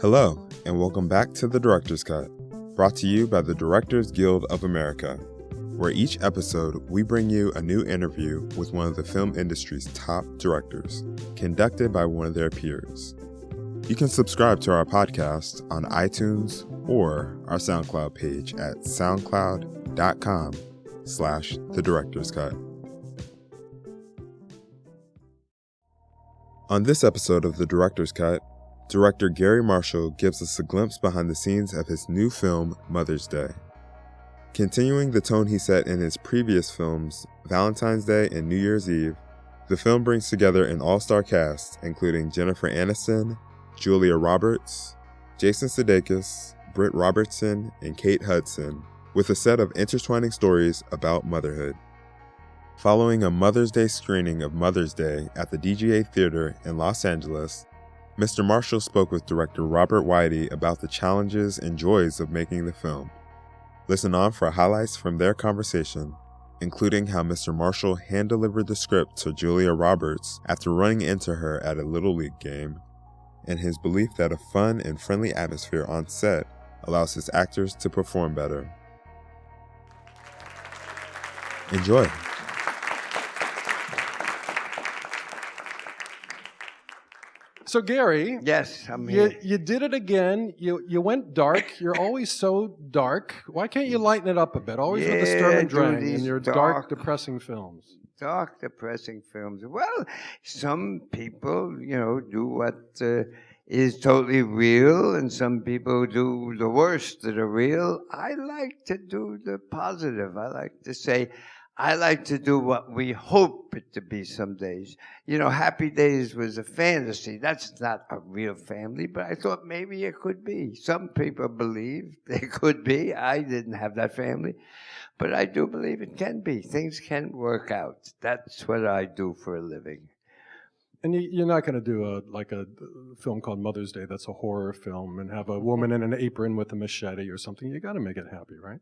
Hello, and welcome back to The Director's Cut, brought to you by the Directors Guild of America, where each episode we bring you a new interview with one of the film industry's top directors, conducted by one of their peers. You can subscribe to our podcast on iTunes or our SoundCloud page at soundcloud.com/The Director's Cut. On this episode of The Director's Cut, director Garry Marshall gives us a glimpse behind the scenes of his new film, Mother's Day. Continuing the tone he set in his previous films, Valentine's Day and New Year's Eve, the film brings together an all-star cast including Jennifer Aniston, Julia Roberts, Jason Sudeikis, Britt Robertson, and Kate Hudson, with a set of intertwining stories about motherhood. Following a Mother's Day screening of Mother's Day at the DGA Theater in Los Angeles, Mr. Marshall spoke with director Robert Weide about the challenges and joys of making the film. Listen on for highlights from their conversation, including how Mr. Marshall hand-delivered the script to Julia Roberts after running into her at a Little League game, and his belief that a fun and friendly atmosphere on set allows his actors to perform better. Enjoy! So Garry, yes, I'm here. You did it again. You went dark. You're always so dark. Why can't you lighten it up a bit? Always with the Sturm and Drang in your dark, depressing films. Dark, depressing films. Well, some people, do what is totally real, and some people do the worst that are real. I like to do the positive. I like to say, I like to do what we hope it to be some days. Happy Days was a fantasy. That's not a real family, but I thought maybe it could be. Some people believe it could be. I didn't have that family, but I do believe it can be. Things can work out. That's what I do for a living. And you're not going to do a film called Mother's Day that's a horror film and have a woman in an apron with a machete or something. You got to make it happy, right?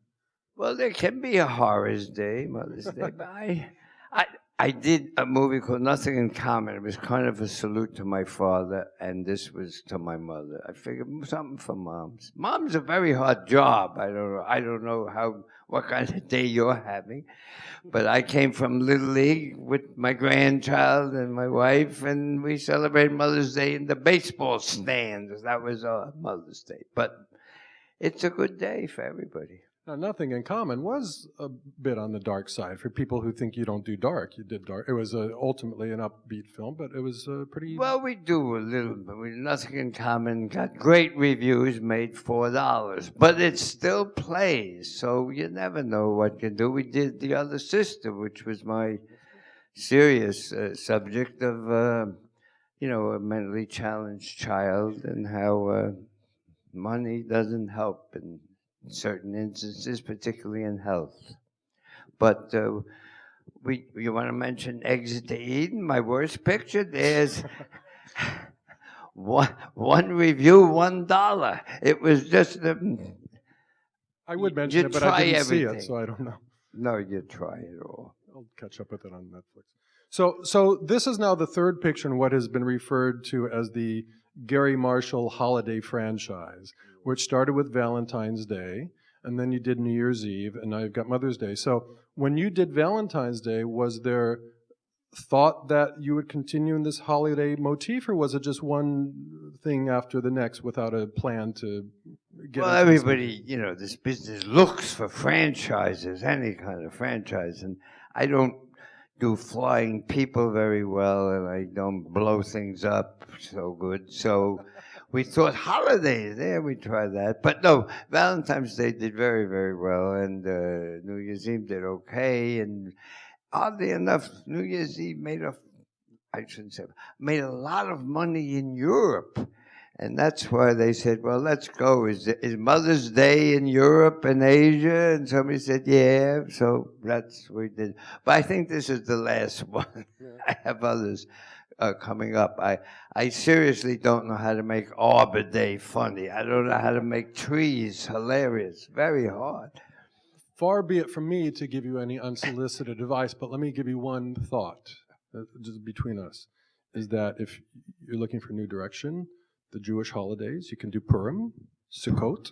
Well, there can be a Mother's Day, but I did a movie called Nothing in Common. It was kind of a salute to my father, and this was to my mother. I figured something for moms. Mom's a very hard job. I don't know what kind of day you're having, but I came from Little League with my grandchild and my wife, and we celebrated Mother's Day in the baseball stands. That was our Mother's Day. But it's a good day for everybody. Now, Nothing in Common was a bit on the dark side for people who think you don't do dark. You did dark. It was ultimately an upbeat film, but it was pretty... Well, we do a little bit. Nothing in Common got great reviews, made $4, but it still plays, so you never know what you do. We did The Other Sister, which was my serious subject of, a mentally challenged child and how money doesn't help in certain instances, particularly in health. But you want to mention Exit to Eden, my worst picture? There's one review, $1. It was just... I would mention it, but I didn't see it, so I don't know. No, you try it all. I'll catch up with it on Netflix. So this is now the third picture in what has been referred to as the Garry Marshall holiday franchise, which started with Valentine's Day, and then you did New Year's Eve, and now you've got Mother's Day. So when you did Valentine's Day, was there thought that you would continue in this holiday motif, or was it just one thing after the next without a plan to get Well, everybody, this business looks for franchises, any kind of franchise, and I don't do flying people very well, and I don't blow things up so good. So we thought holidays, we tried that. But no, Valentine's Day did very, very well, and New Year's Eve did okay. And oddly enough, New Year's Eve made a lot of money in Europe. And that's why they said, well, let's go. Is Mother's Day in Europe and Asia? And somebody said, yeah. So that's what we did. But I think this is the last one. Yeah. I have others coming up. I seriously don't know how to make Arbor Day funny. I don't know how to make trees hilarious. Very hard. Far be it from me to give you any unsolicited advice, but let me give you one thought, just between us, is that if you're looking for new direction, the Jewish holidays. You can do Purim, Sukkot,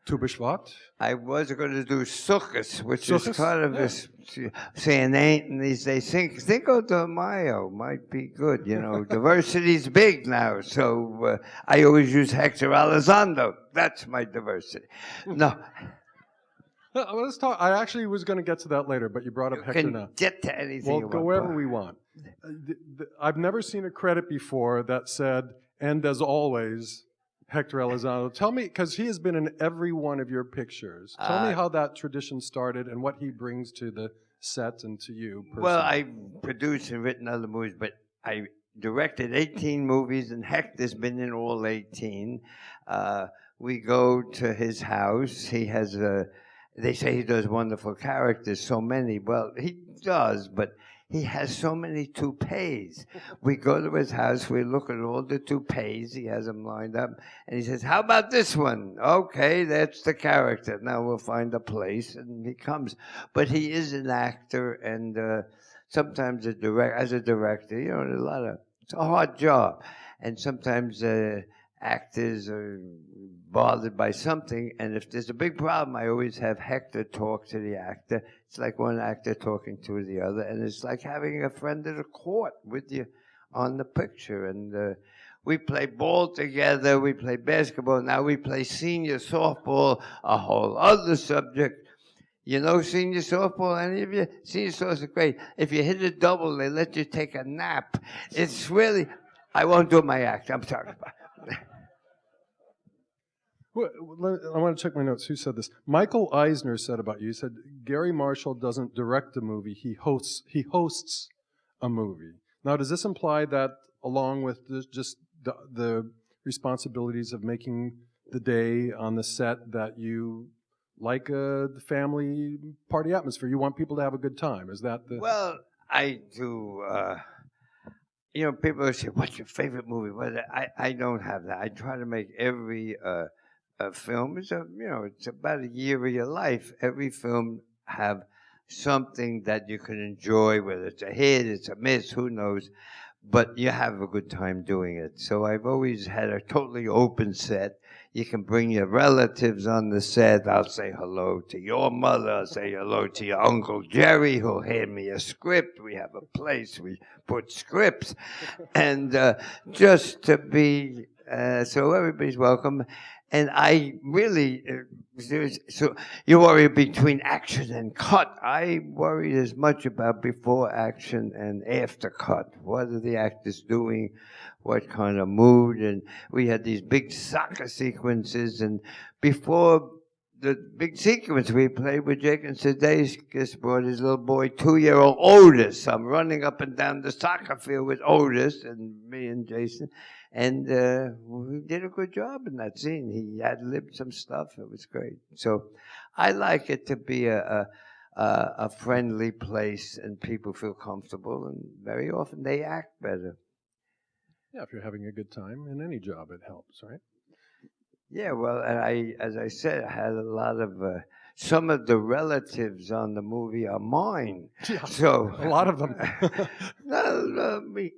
Tu B'Shvat. I was going to do Sukkot, which Sukkot? is kind of this saying ain't and these days. Cinco de Mayo might be good. You know, diversity's big now, so I always use Hector Elizondo. That's my diversity. No. Let's talk. I actually was going to get to that later, but you brought up Hector now. Get to anything. We'll go wherever we want. I've never seen a credit before that said, and as always, Hector Elizondo. Tell me, because he has been in every one of your pictures. Tell me how that tradition started and what he brings to the set and to you personally. Well, I produced and written other movies, but I directed 18 movies, and Hector's been in all 18. We go to his house. He has they say he does wonderful characters, so many. Well, he does, but he has so many toupees. We go to his house, we look at all the toupees, he has them lined up, and he says, how about this one? Okay, that's the character. Now we'll find a place, and he comes. But he is an actor, and sometimes as a director, you know, it's a hard job. And sometimes actors are bothered by something, and if there's a big problem, I always have Hector talk to the actor. It's like one actor talking to the other, and it's like having a friend at a court with you on the picture. And we play ball together, we play basketball, now we play senior softball, a whole other subject. You know senior softball, any of you? Senior softball is great. If you hit a double, they let you take a nap. It's really, I won't do my act, I'm sorry. Well, I want to check my notes. Who said this? Michael Eisner said about you. He said Garry Marshall doesn't direct a movie; he hosts a movie. Now, does this imply that, along with just the responsibilities of making the day on the set, that you like the family party atmosphere? You want people to have a good time. Is that the? Well, I do. You know, people say, "What's your favorite movie?" Well, I don't have that. I try to make every film is it's about a year of your life. Every film have something that you can enjoy, whether it's a hit, it's a miss, who knows, but you have a good time doing it. So I've always had a totally open set. You can bring your relatives on the set. I'll say hello to your mother. I'll say hello to your Uncle Jerry, who'll hand me a script. We have a place. We put scripts. And just to be, so everybody's welcome. And I really, so you worry between action and cut. I worried as much about before action and after cut. What are the actors doing? What kind of mood? And we had these big soccer sequences. And before the big sequence we played with Jake and Sudeikis brought his little boy, 2-year-old Otis. I'm running up and down the soccer field with Otis and me and Jason. And we did a good job in that scene. He ad-libbed some stuff. It was great. So I like it to be a friendly place and people feel comfortable. And very often they act better. Yeah, if you're having a good time in any job, it helps, right? Yeah, well, and as I said, I had a lot of, some of the relatives on the movie are mine. Yeah, so a lot of them.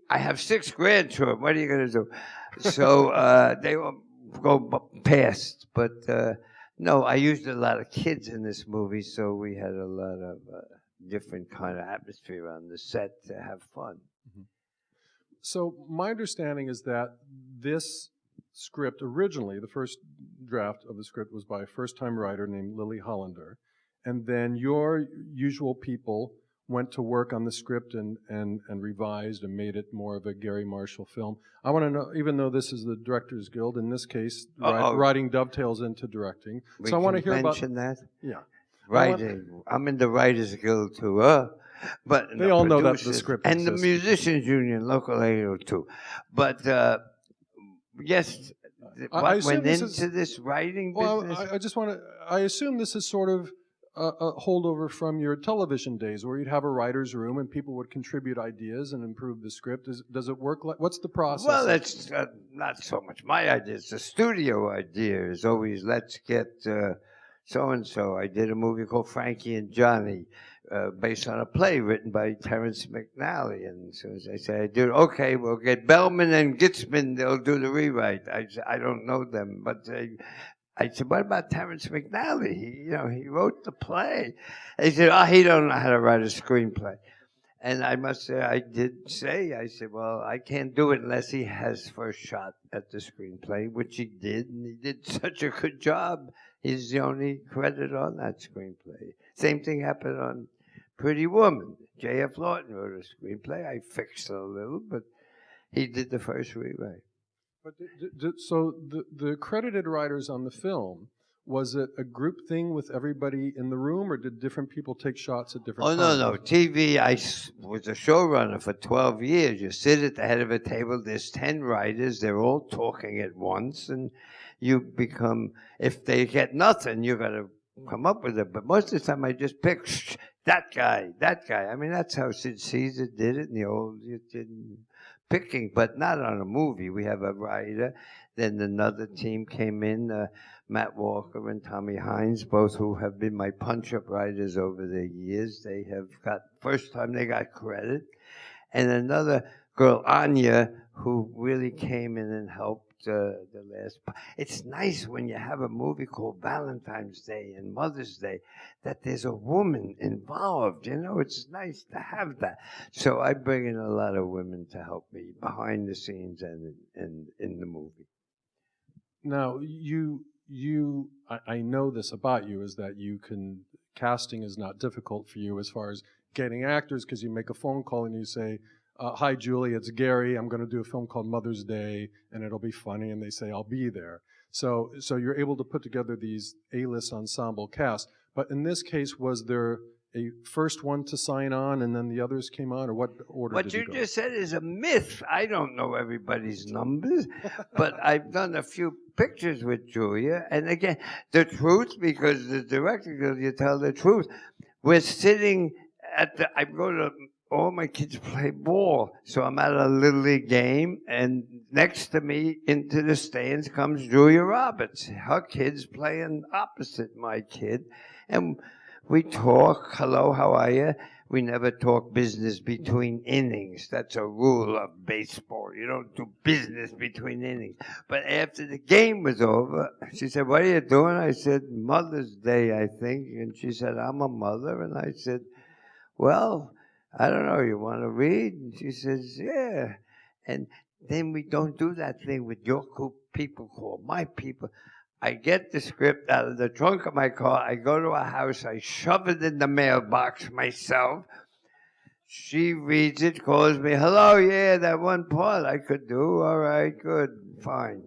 I have 6 grandchildren. What are you going to do? So they will go past. But no, I used a lot of kids in this movie, so we had a lot of different kind of atmosphere on the set to have fun. Mm-hmm. So my understanding is that this script originally, the first draft of the script was by a first-time writer named Lily Hollander, and then your usual people went to work on the script and revised and made it more of a Garry Marshall film. I want to know, even though this is the Directors Guild, in this case, writing dovetails into directing. So I want to hear about that. Yeah, Writing. I'm in the Writers Guild too. But they all know that the script and exists. the Musicians Union, Local 802. But yes, what went into this writing business? I just want to. I assume this is sort of a holdover from your television days, where you'd have a writer's room and people would contribute ideas and improve the script. Does it work like? What's the process? Well, it's not so much my idea. It's the studio idea. Is always let's get so and so. I did a movie called Frankie and Johnny. based on a play written by Terrence McNally. And as soon as I said I do, okay, we'll get Bellman and Gitzman. They'll do the rewrite. I said, I don't know them, but I said, what about Terrence McNally? He wrote the play. They said, oh, he don't know how to write a screenplay. And I must say, I said, well, I can't do it unless he has first shot at the screenplay, which he did, and he did such a good job. He's the only credit on that screenplay. Same thing happened on Pretty Woman. J.F. Lawton wrote a screenplay. I fixed it a little, but he did the first rewrite. But so the credited writers on the film, was it a group thing with everybody in the room, or did different people take shots at different times? No. TV, I was a showrunner for 12 years. You sit at the head of a table, there's 10 writers, they're all talking at once, and you become, if they get nothing, you got to come up with it. But most of the time I just pick that guy. I mean, that's how Sid Caesar did it in the old, picking, but not on a movie. We have a writer, then another team came in, Matt Walker and Tommy Hines, both who have been my punch-up writers over the years. They have got, first time they got credit. And another girl, Anya, who really came in and helped the last. It's nice when you have a movie called Valentine's Day and Mother's Day that there's a woman involved. It's nice to have that. So I bring in a lot of women to help me behind the scenes and in the movie. Now, I know this about you, is that casting is not difficult for you as far as getting actors, because you make a phone call and you say, hi, Julie, it's Gary. I'm going to do a film called Mother's Day, and it'll be funny. And they say, I'll be there. So you're able to put together these A-list ensemble casts. But in this case, was there a first one to sign on and then the others came on, or what order did you go? What you just said is a myth. I don't know everybody's numbers, but I've done a few pictures with Julia. And again, the truth, because the director goes, you tell the truth. We're sitting I go to, all my kids play ball. So I'm at a Little League game, and next to me into the stands comes Julia Roberts. Her kid's playing opposite my kid. And we talk, hello, how are you? We never talk business between innings. That's a rule of baseball. You don't do business between innings. But after the game was over, she said, what are you doing? I said, Mother's Day, I think. And she said, I'm a mother. And I said, well, I don't know, you want to read? And she says, yeah. And then we don't do that thing with your people call my people. I get the script out of the trunk of my car. I go to a house. I shove it in the mailbox myself. She reads it, calls me, hello, yeah, that one part I could do. All right, good, fine.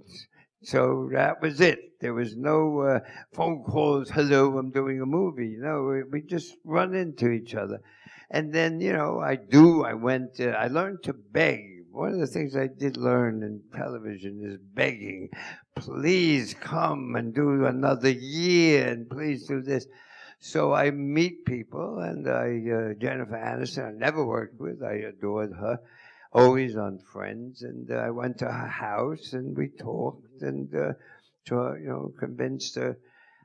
So that was it. There was no phone calls, hello, I'm doing a movie. No, we just run into each other. And then, I learned to beg. One of the things I did learn in television is begging. Please come and do another year, and please do this. So I meet people, and Jennifer Aniston, I never worked with. I adored her, always on Friends. And I went to her house, and we talked, and convinced her,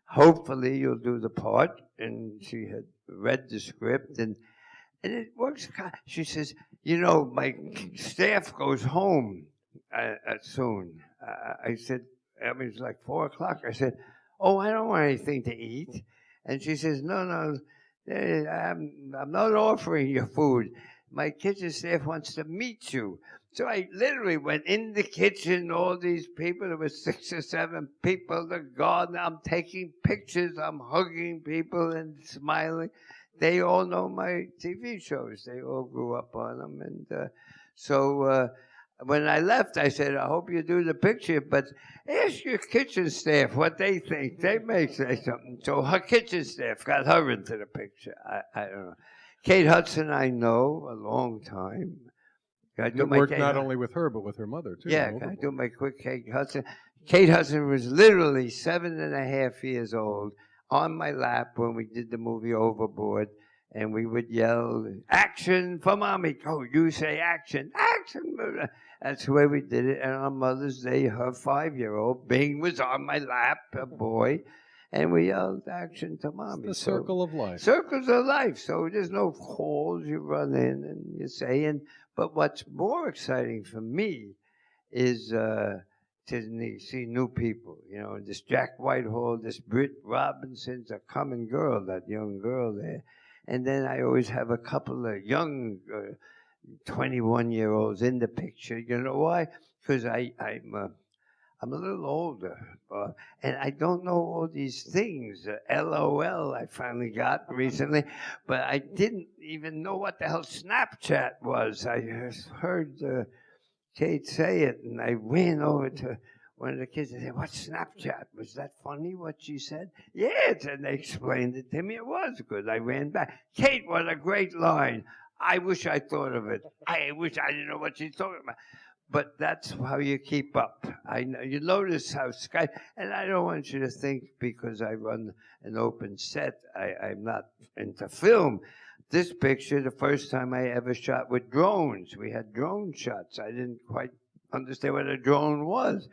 hopefully you'll do the part. And she had read the script, and it works. She says, my staff goes home soon. I said, it's like 4 o'clock. I said, oh, I don't want anything to eat. And she says, no, I'm not offering you food. My kitchen staff wants to meet you. So I literally went in the kitchen, all these people, there were 6 or 7 people, the garden, I'm taking pictures, I'm hugging people and smiling. They all know my TV shows. They all grew up on them. And so when I left, I said, I hope you do the picture, but ask your kitchen staff what they think. They may say something. So her kitchen staff got her into the picture. I don't know. Kate Hudson, I know a long time. It worked not only with her, but with her mother, too. Yeah, I do my quick Kate Hudson. Kate Hudson was literally 7.5 years old, on my lap when we did the movie Overboard, and we would yell, action for mommy. Oh, you say action, action. That's the way we did it. And on Mother's Day, her 5-year-old, Bing, was on my lap, a boy. and we yelled action to mommy. The circle of life. Circles of life. So there's no calls. You run in and you say. But what's more exciting for me is to see new people. You know, this Jack Whitehall, this Britt Robinson's a common girl, that young girl there. And then I always have a couple of young 21-year-olds in the picture. You know why? Because I'm a little older, and I don't know all these things. LOL I finally got recently, but I didn't even know what the hell Snapchat was. I heard Kate say it, and I ran over to one of the kids and said, "What's Snapchat? Was that funny what she said?" Yes, and they explained it to me. It was good. I ran back. Kate, what a great line. I wish I thought of it. I wish I didn't know what she's talking about. But that's how you keep up. You notice how Skype, and I don't want you to think because I run an open set, I'm not into film. This picture, the first time I ever shot with drones. We had drone shots. I didn't quite understand what a drone was.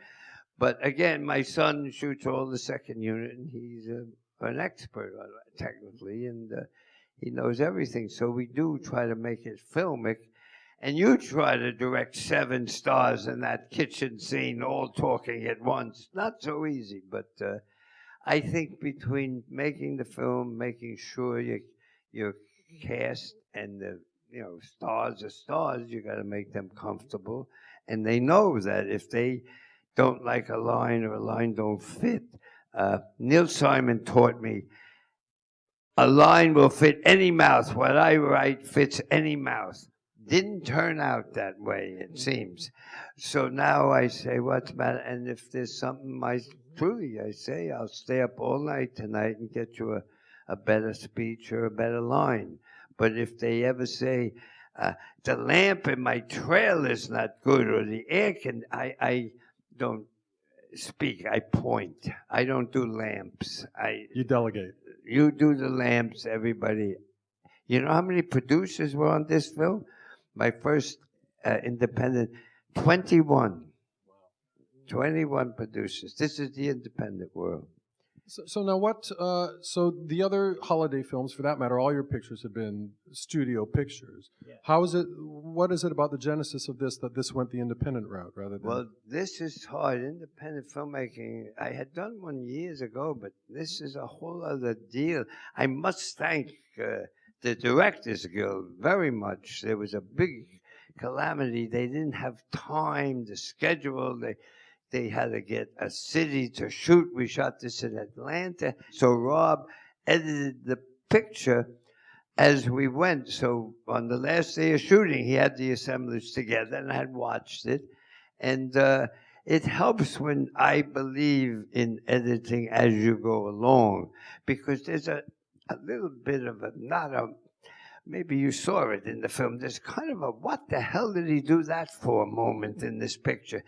But again, my son shoots all the second unit, and he's an expert on it, technically, and he knows everything. So we do try to make it filmic. And you try to direct 7 stars in that kitchen scene, all talking at once. Not so easy, but I think between making the film, making sure your cast and the stars are stars, you got to make them comfortable, and they know that if they don't like a line or a line don't fit. Neil Simon taught me a line will fit any mouth. What I write fits any mouth. Didn't turn out that way, it seems. So now I say, what's the matter? And if there's something, I say, I'll stay up all night tonight and get you a better speech or a better line. But if they ever say, the lamp in my trailer's not good, or the air can, I don't speak, I point. I don't do lamps. You delegate. You do the lamps, everybody. You know how many producers were on this film? My first independent, 21. 21 producers. This is the independent world. So now what, so the other holiday films, for that matter, all your pictures have been studio pictures. Yeah. What is it about the genesis of this that this went the independent route rather than? Well, this is hard. Independent filmmaking, I had done one years ago, but this is a whole other deal. I must thank the Directors Guild very much. There was a big calamity. They didn't have time to schedule. They had to get a city to shoot. We shot this in Atlanta. So Rob edited the picture as we went. So on the last day of shooting, he had the assemblage together, and I had watched it. And it helps when I believe in editing as you go along, because there's a little bit of maybe you saw it in the film, there's kind of a what the hell did he do that for moment in this picture.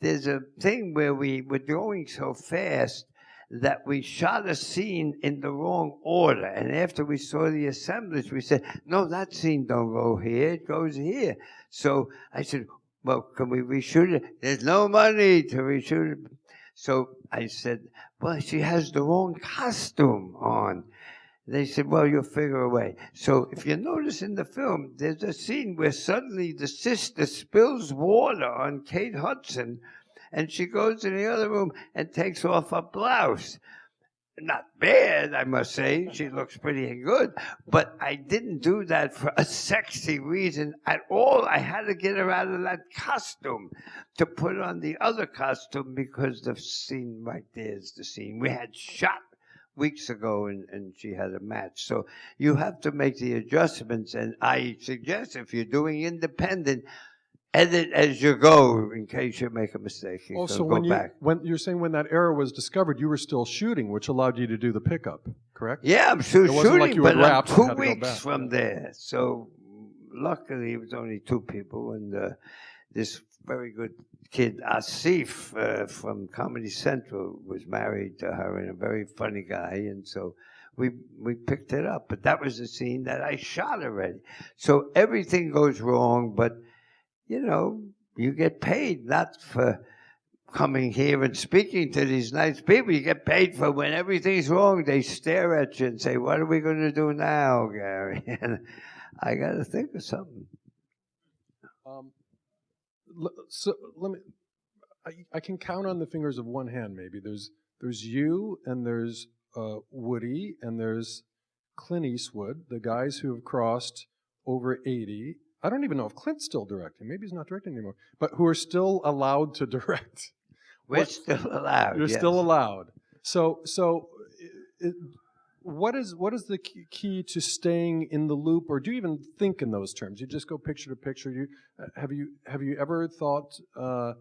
There's a thing where we were going so fast that we shot a scene in the wrong order. And after we saw the assemblage, we said, no, that scene don't go here, it goes here. So I said, well, can we reshoot it? There's no money to reshoot it. So I said, well, she has the wrong costume on. They said, well, you'll figure a way. So if you notice in the film, there's a scene where suddenly the sister spills water on Kate Hudson, and she goes in the other room and takes off her blouse. Not bad, I must say. She looks pretty good. But I didn't do that for a sexy reason at all. I had to get her out of that costume to put on the other costume, because the scene right there is the scene we had shot weeks ago, and she had a match. So you have to make the adjustments, and I suggest if you're doing independent, edit as you go in case you make a mistake. Also, when you're saying when that error was discovered, you were still shooting, which allowed you to do the pickup, correct? Yeah, I'm still shooting, like but I'm 2 weeks from there. So luckily it was only 2 people, and this very good kid, Asif, from Comedy Central, was married to her, and a very funny guy, and so we picked it up. But that was a scene that I shot already. So everything goes wrong, but you know, you get paid not for coming here and speaking to these nice people. You get paid for when everything's wrong. They stare at you and say, "What are we going to do now, Garry?" And I got to think of something. So let me. I can count on the fingers of one hand. Maybe there's you, and there's Woody, and there's Clint Eastwood, the guys who have crossed over 80. I don't even know if Clint's still directing. Maybe he's not directing anymore. But who are still allowed to direct. We're still allowed. You're yes. still allowed. So what is the key to staying in the loop, or do you even think in those terms? You just go picture to picture. Have you ever thought, how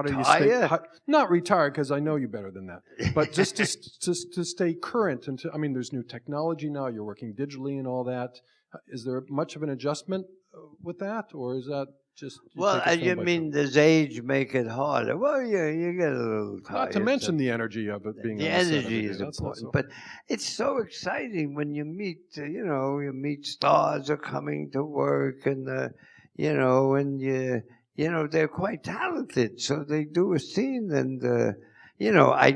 do you stay? Not retire, because I know you better than that. But just to stay current, and there's new technology now. You're working digitally and all that. Is there much of an adjustment with that, or is that just? You mean does age make it harder? Well, you get a little tired. Not to mention the energy of it being. The energy is important, but it's so exciting when you meet. You meet stars are coming to work, and they're quite talented, so they do a scene, and I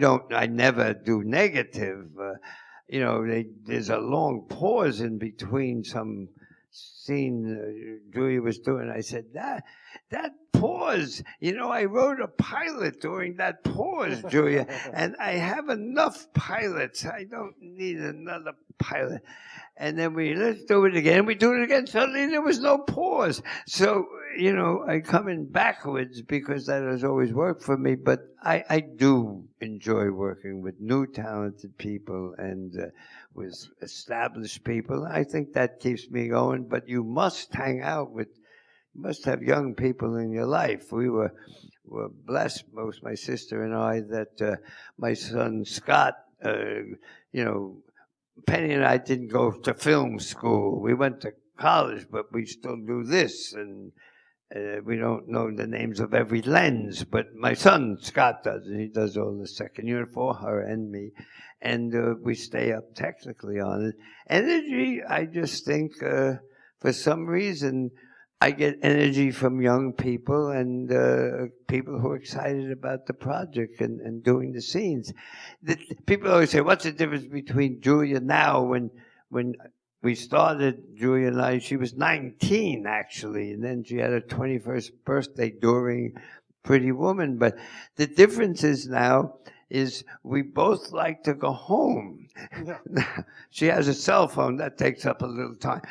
never do negative. There's a long pause in between some scene Julia was doing. I said, that pause, I wrote a pilot during that pause, Julia, and I have enough pilots. I don't need another pilot. And then let's do it again. We do it again. Suddenly there was no pause. So, I come in backwards because that has always worked for me. But I do enjoy working with new talented people and with established people. I think that keeps me going. But you must hang out with, you must have young people in your life. We were blessed, both my sister and I, that my son Scott, Penny and I didn't go to film school. We went to college, but we still do this, and we don't know the names of every lens. But my son Scott does, and he does all the second unit for her and me, and we stay up technically on it. Energy, I just think, for some reason, I get energy from young people and people who are excited about the project and doing the scenes. People always say, what's the difference between Julia now? When we started, Julia and I, she was 19 actually, and then she had her 21st birthday during Pretty Woman. But the difference is now is we both like to go home. Yeah. She has a cell phone, that takes up a little time.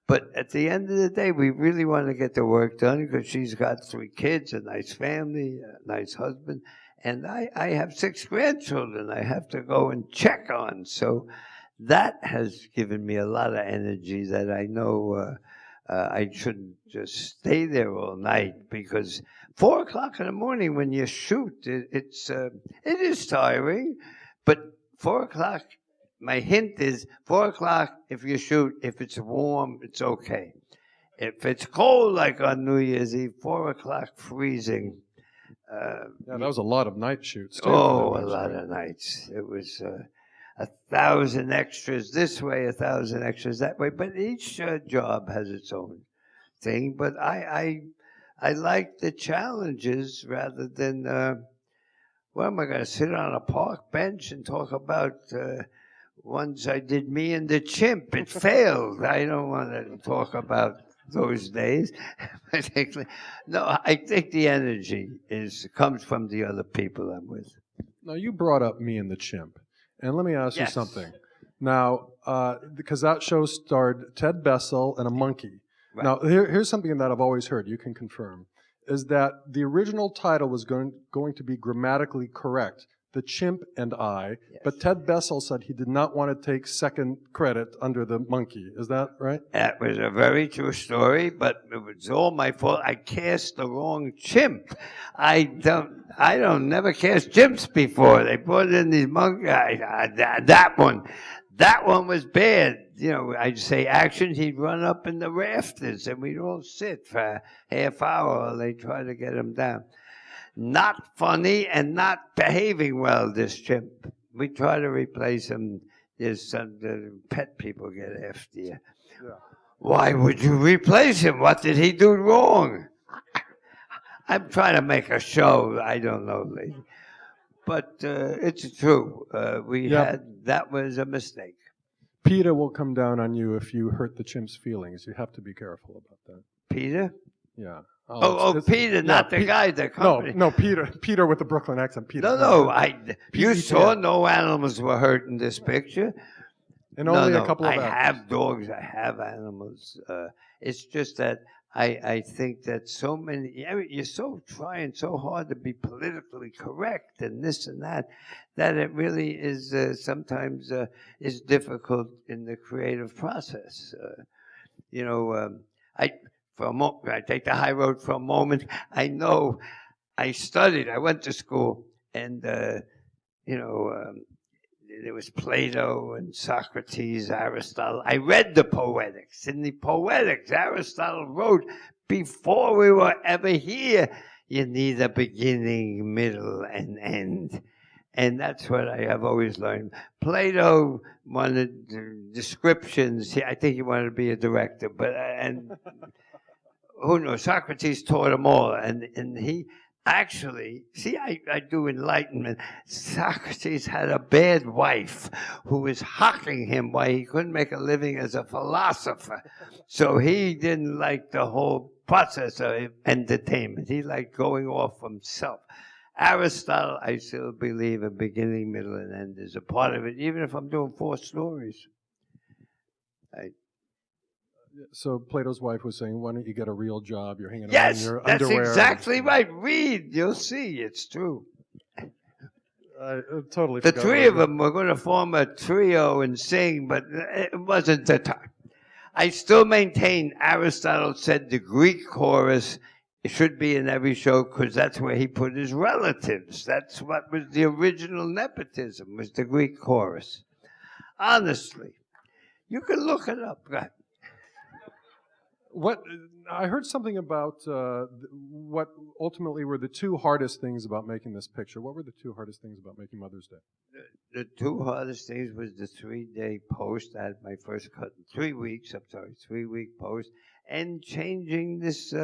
But at the end of the day, we really want to get the work done because she's got 3 kids, a nice family, a nice husband, and I have 6 grandchildren I have to go and check on. So that has given me a lot of energy that I know I shouldn't just stay there all night, because 4 o'clock in the morning when you shoot, it is tiring, but 4 o'clock. My hint is 4 o'clock if you shoot. If it's warm, it's okay. If it's cold, like on New Year's Eve, 4 o'clock freezing. That was a lot of night shoots. A lot of nights. It was 1,000 extras this way, 1,000 extras that way. But each job has its own thing. But I like the challenges rather than, am I going to sit on a park bench and talk about... Once I did Me and the Chimp. It failed. I don't want to talk about those days. No, I think the energy comes from the other people I'm with. Now, you brought up Me and the Chimp. And let me ask you something. Now, because that show starred Ted Bessel and a monkey. Right. Now, here's something that I've always heard. You can confirm. Is that the original title was going to be grammatically correct. The Chimp and I, yes. But Ted Bessel said he did not want to take second credit under the monkey. Is that right? That was a very true story, but it was all my fault. I cast the wrong chimp. I never cast chimps before. They brought in these monkeys. That one was bad. I'd say action, he'd run up in the rafters, and we'd all sit for a half hour while they try to get him down. Not funny and not behaving well, this chimp. We try to replace him. There's some pet people get after you. Yeah. Why would you replace him? What did he do wrong? I'm trying to make a show. I don't know, lady. But it's true. That was a mistake. PETA will come down on you if you hurt the chimp's feelings. You have to be careful about that. Peter? Yeah. Peter, not the guy, the company. No, Peter with the Brooklyn accent. Peter. No, you saw no animals were hurt in this picture. And only a couple of actors. I have dogs, I have animals. It's just that I think that so many, you're so trying so hard to be politically correct and this and that it really is sometimes is difficult in the creative process. I take the high road for a moment. I know I went to school, and there was Plato and Socrates, Aristotle. I read the Poetics. In the Poetics, Aristotle wrote, before we were ever here, you need a beginning, middle, and end. And that's what I have always learned. Plato wanted descriptions. I think he wanted to be a director, and who knows? Socrates taught him all, and he actually, I do enlightenment. Socrates had a bad wife who was hocking him why he couldn't make a living as a philosopher. So he didn't like the whole process of entertainment. He liked going off himself. Aristotle, I still believe a beginning, middle, and end is a part of it, even if I'm doing 4 stories. So Plato's wife was saying, why don't you get a real job? You're hanging around in your underwear. Yes, that's exactly right. Read, you'll see. It's true. I totally The forgot 3 of them were going to form a trio and sing, but it wasn't the time. I still maintain Aristotle said the Greek chorus should be in every show because that's where he put his relatives. That's what was the original nepotism, was the Greek chorus. Honestly, you can look it up. Go ahead. What I heard something about what ultimately were the 2 hardest things about making this picture. What were the 2 hardest things about making Mother's Day? The 2 hardest things was the 3-day post. I had my first cut in 3 weeks. 3-week post, and changing this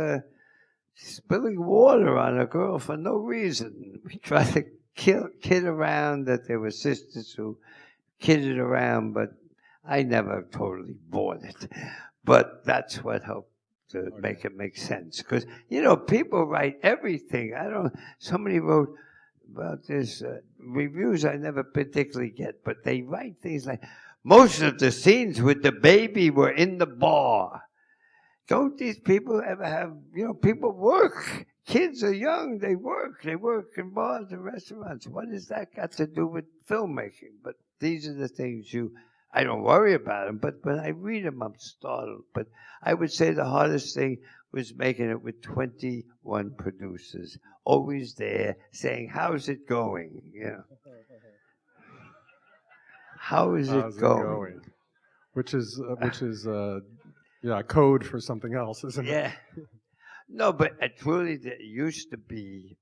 spilling water on a girl for no reason. We tried to kid around that there were sisters who kidded around, but I never totally bought it. But that's what helped to make it make sense. Because, people write everything. Somebody wrote about this, reviews I never particularly get, but they write things like, most of the scenes with the baby were in the bar. Don't these people ever have, people work. Kids are young, they work. They work in bars and restaurants. What has that got to do with filmmaking? But these are the things I don't worry about them, but when I read them, I'm startled. But I would say the hardest thing was making it with 21 producers, always there, saying, how's it going? How is it going? Which is code for something else, isn't it? Yeah. No, but truly, there used to be,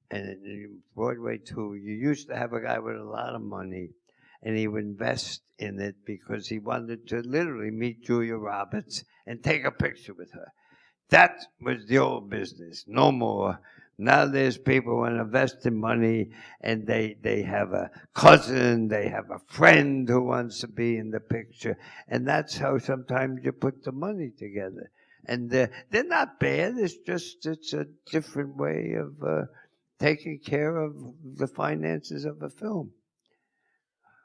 and in Broadway too, you used to have a guy with a lot of money, and he would invest in it because he wanted to literally meet Julia Roberts and take a picture with her. That was the old business, no more. Now there's people who want to invest in money, and they have a cousin, they have a friend who wants to be in the picture, and that's how sometimes you put the money together. And they're not bad, it's a different way of taking care of the finances of a film.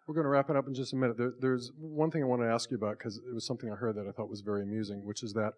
We're going to wrap it up in just a minute. There's one thing I want to ask you about, because it was something I heard that I thought was very amusing, which is that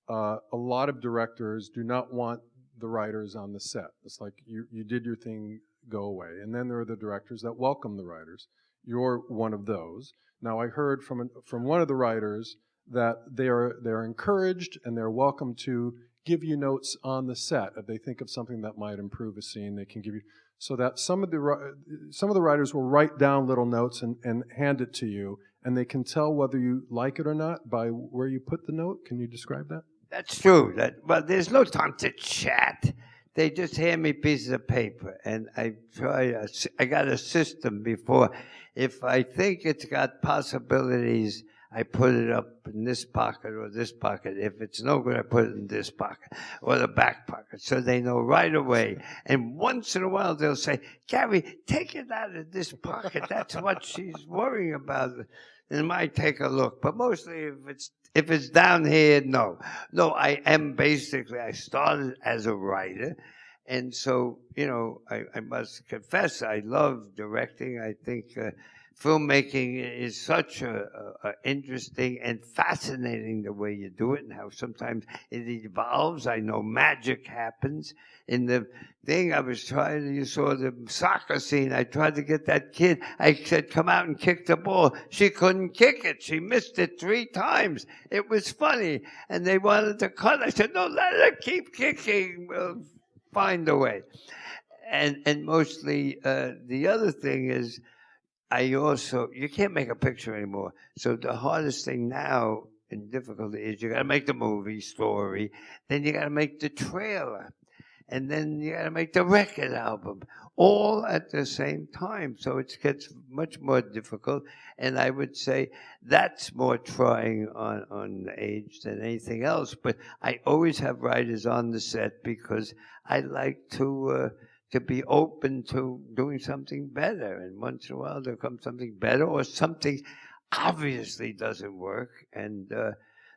a lot of directors do not want the writers on the set. It's like you did your thing, go away. And then there are the directors that welcome the writers. You're one of those. Now I heard from one of the writers that they're encouraged and they're welcome to give you notes on the set. If they think of something that might improve a scene, they can give you. So that some of the writers will write down little notes and hand it to you, and they can tell whether you like it or not by where you put the note. Can you describe that? That's true. But there's no time to chat. They just hand me pieces of paper, and I got a system before. If I think it's got possibilities, I put it up in this pocket or this pocket. If it's no good, I put it in this pocket or the back pocket, so they know right away. And once in a while, they'll say, Garry, take it out of this pocket. That's what she's worrying about. And I might take a look. But mostly if it's down here, no. No, I started as a writer. And so, I must confess, I love directing. I think filmmaking is such a interesting and fascinating the way you do it, and how sometimes it evolves. I know magic happens. In the thing you saw the soccer scene, I tried to get that kid. I said, come out and kick the ball. She couldn't kick it. She missed it 3 times. It was funny. And they wanted to cut. I said, no, let her keep kicking. We'll find a way. And mostly the other thing is, you can't make a picture anymore. So the hardest thing now and difficulty is you got to make the movie story, then you got to make the trailer, and then you got to make the record album, all at the same time. So it gets much more difficult, and I would say that's more trying on the age than anything else. But I always have writers on the set because I like to be open to doing something better. And once in a while there comes something better, or something obviously doesn't work, and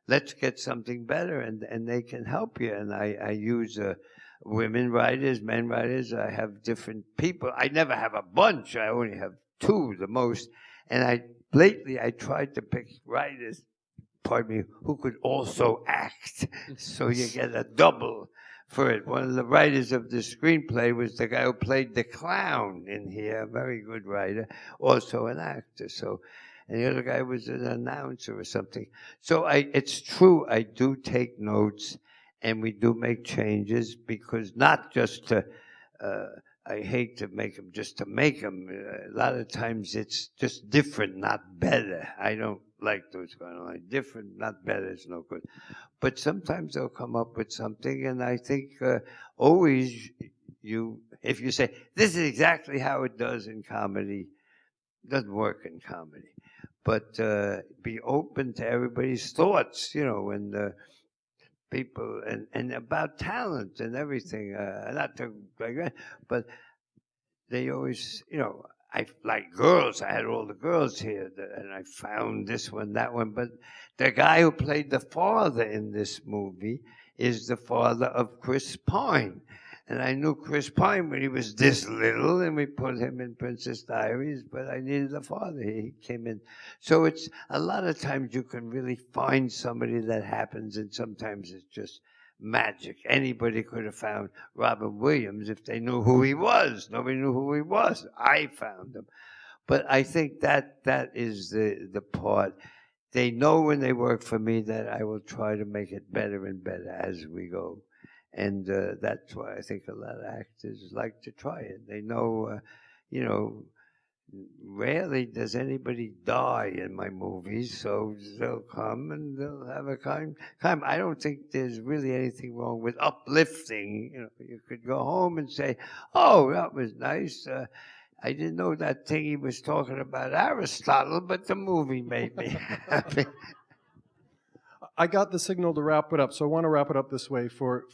let's get something better, and they can help you. And I use women writers, men writers. I have different people. I never have a bunch. I only have 2 the most. And lately I tried to pick writers, who could also act. So you get a double for it. One of the writers of the screenplay was the guy who played the clown in here, a very good writer, also an actor. So, and the other guy was an announcer or something. So it's true, I do take notes, and we do make changes, because not just to, I hate to make them just to make them. A lot of times it's just different, not better. I don't like those kind of lines. Different, not better is no good. But sometimes they'll come up with something, and I think always if you say, this is exactly how it does in comedy, it doesn't work in comedy. But be open to everybody's thoughts, and people, and about talent and everything. Not to digress, but they always, I like girls. I had all the girls here, and I found this one, that one. But the guy who played the father in this movie is the father of Chris Pine. And I knew Chris Pine when he was this little, and we put him in Princess Diaries, but I needed a father. He came in. So it's a lot of times you can really find somebody that happens, and sometimes it's just magic. Anybody could have found Robin Williams if they knew who he was. Nobody knew who he was. I found him. But I think that is the part. They know when they work for me that I will try to make it better and better as we go. And that's why I think a lot of actors like to try it. They know, rarely does anybody die in my movies, so they'll come and they'll have a time. I don't think there's really anything wrong with uplifting. You could go home and say, oh, that was nice. I didn't know that thing he was talking about Aristotle, but the movie made me happy. I got the signal to wrap it up, so I want to wrap it up this way for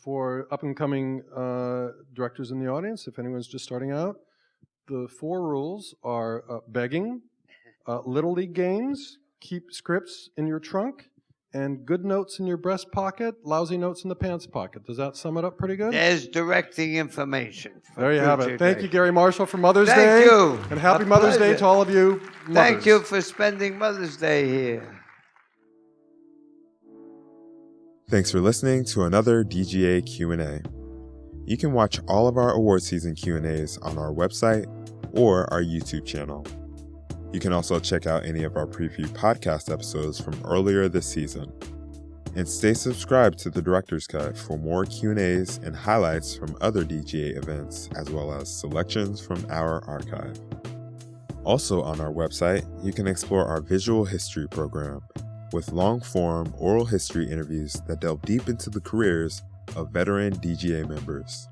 up-and-coming directors in the audience, if anyone's just starting out. The 4 rules are begging, Little League games, keep scripts in your trunk, and good notes in your breast pocket, lousy notes in the pants pocket. Does that sum it up pretty good? There's directing information. There you have it. Thank you, Garry Marshall, for Mother's Day. Thank you. And happy Mother's Day to all of you mothers. Thank you for spending Mother's Day here. Thanks for listening to another DGA Q&A. You can watch all of our award season Q&As on our website or our YouTube channel. You can also check out any of our preview podcast episodes from earlier this season. And stay subscribed to The Director's Cut for more Q&As and highlights from other DGA events, as well as selections from our archive. Also on our website, you can explore our visual history program, with long-form oral history interviews that delve deep into the careers of veteran DGA members.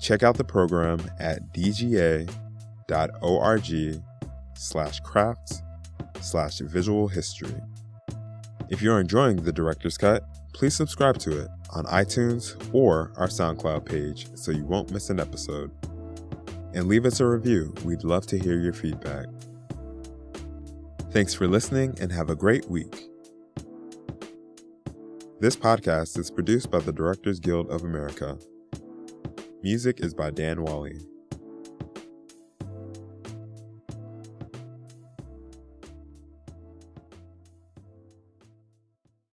Check out the program at dga.org/crafts/visual history. If you're enjoying The Director's Cut, please subscribe to it on iTunes or our SoundCloud page so you won't miss an episode. And leave us a review. We'd love to hear your feedback. Thanks for listening and have a great week. This podcast is produced by the Directors Guild of America. Music is by Dan Wally.